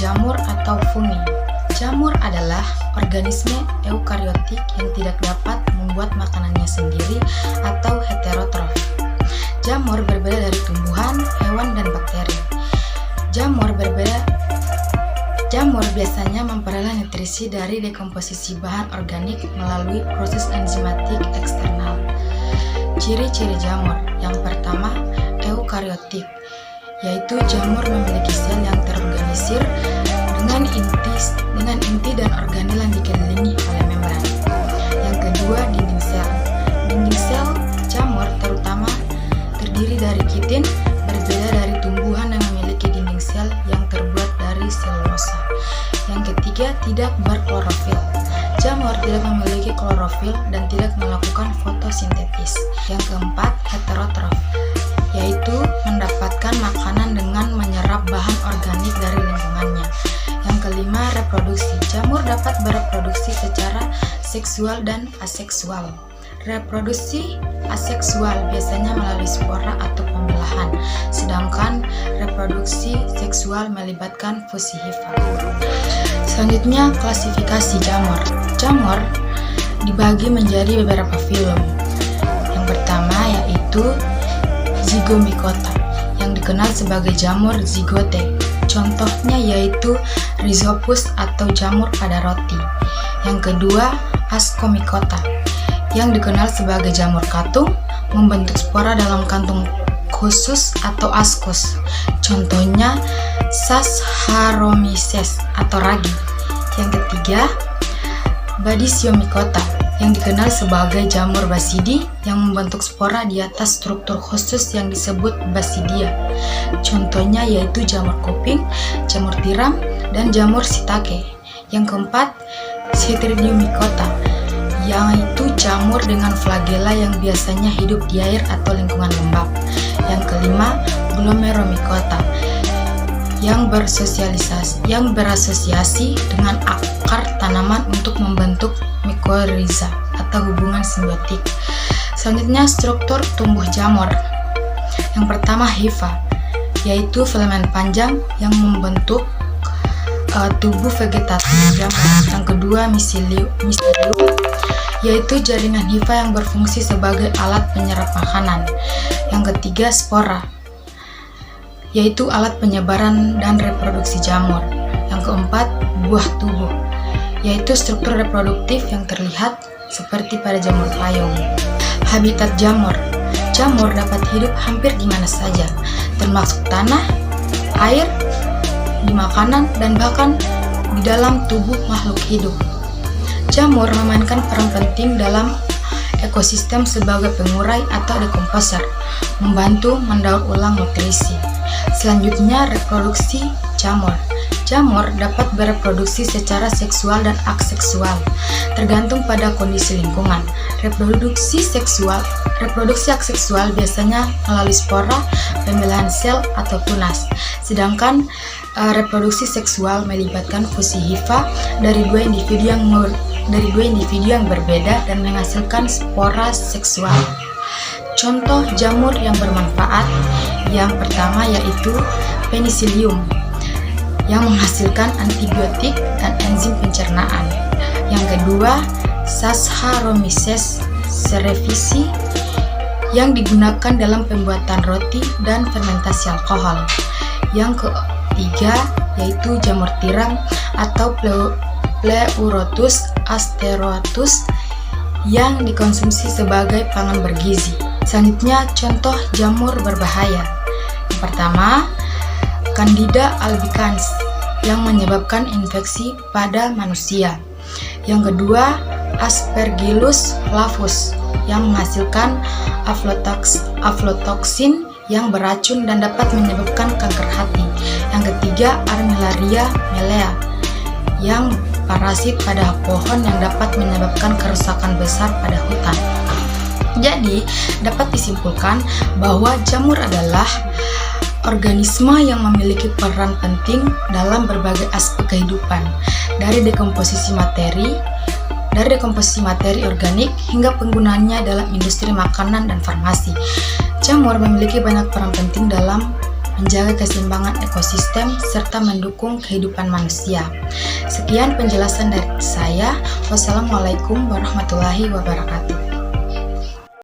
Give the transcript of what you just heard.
jamur atau fungi. Jamur adalah organisme eukariotik yang tidak dapat membuat makanannya sendiri atau heterotrof. Jamur berbeda dari tumbuhan, hewan, dan bakteri. Jamur biasanya memperoleh nutrisi dari dekomposisi bahan organik melalui proses enzimatik eksternal. Ciri-ciri jamur. Yang pertama, eukariotik, yaitu jamur memiliki sel yang terorganisir dengan inti dan organel yang dikelilingi oleh membran. Yang kedua, dinding sel. Dinding sel jamur terutama terdiri dari kitin, berbeda dari tumbuhan yang memiliki dinding sel yang terbuat dari selulosa. Yang ketiga, tidak berklorofil. Jamur tidak memiliki klorofil dan tidak melakukan fotosintesis. Yang keempat, heterotrof, yaitu mendapatkan makanan dengan menyerap bahan organik dari lingkungannya. Yang kelima, reproduksi. Jamur dapat bereproduksi secara seksual dan aseksual. Reproduksi aseksual biasanya melalui spora atau pembelahan, sedangkan reproduksi seksual melibatkan fusi hifa. Selanjutnya, klasifikasi jamur. Jamur dibagi menjadi beberapa filum. Yang pertama yaitu Zygomicota, yang dikenal sebagai jamur zigote. Contohnya yaitu Rhizopus atau jamur pada roti. Yang kedua, Ascomycota, yang dikenal sebagai jamur katung, membentuk spora dalam kantung khusus atau ascus. Contohnya Saccharomyces atau ragi. Yang ketiga, Basidiomycota, yang dikenal sebagai jamur basidi yang membentuk spora di atas struktur khusus yang disebut basidia. Contohnya yaitu jamur kuping, jamur tiram, dan jamur shiitake. Yang keempat, Chytridiomycota, yaitu jamur dengan flagela yang biasanya hidup di air atau lingkungan lembab. Yang kelima, Glomeromycota, yang berasosiasi dengan akar tanaman untuk membentuk mycorrhiza atau hubungan simbiotik. Selanjutnya, struktur tumbuh jamur. Yang pertama, hifa, yaitu filamen panjang yang membentuk tubuh vegetatif jamur. Yang kedua, miselium, yaitu jaringan hifa yang berfungsi sebagai alat penyerap makanan. Yang ketiga, spora, yaitu alat penyebaran dan reproduksi jamur. Yang keempat, buah tubuh, yaitu struktur reproduktif yang terlihat seperti pada jamur payung. Habitat jamur. Jamur dapat hidup hampir di mana saja, termasuk tanah, air, di makanan, dan bahkan di dalam tubuh makhluk hidup. Jamur memainkan peran penting dalam ekosistem sebagai pengurai atau dekomposer, membantu mendaur ulang nutrisi. Selanjutnya, reproduksi jamur. Jamur dapat bereproduksi secara seksual dan aseksual, tergantung pada kondisi lingkungan. Reproduksi aseksual biasanya melalui spora, pembelahan sel, atau tunas. Sedangkan reproduksi seksual melibatkan fusi hifa dari dua individu yang berbeda dan menghasilkan spora seksual. Contoh jamur yang bermanfaat, yang pertama yaitu Penicillium, yang menghasilkan antibiotik dan enzim pencernaan. Yang kedua, Saccharomyces cerevisiae, yang digunakan dalam pembuatan roti dan fermentasi alkohol. Yang ketiga yaitu jamur tiram atau Pleurotus asterotus, yang dikonsumsi sebagai pangan bergizi. Selanjutnya, contoh jamur berbahaya. Yang pertama, Candida albicans, yang menyebabkan infeksi pada manusia. Yang kedua, Aspergillus flavus, yang menghasilkan aflatoxin yang beracun dan dapat menyebabkan kanker hati. Yang ketiga, Armillaria melea, yang parasit pada pohon yang dapat menyebabkan kerusakan besar pada hutan. Jadi, dapat disimpulkan bahwa jamur adalah organisme yang memiliki peran penting dalam berbagai aspek kehidupan, dari dekomposisi materi organik hingga penggunaannya dalam industri makanan dan farmasi. Jamur memiliki banyak peran penting dalam menjaga keseimbangan ekosistem, serta mendukung kehidupan manusia. Sekian penjelasan dari saya. Wassalamualaikum warahmatullahi wabarakatuh.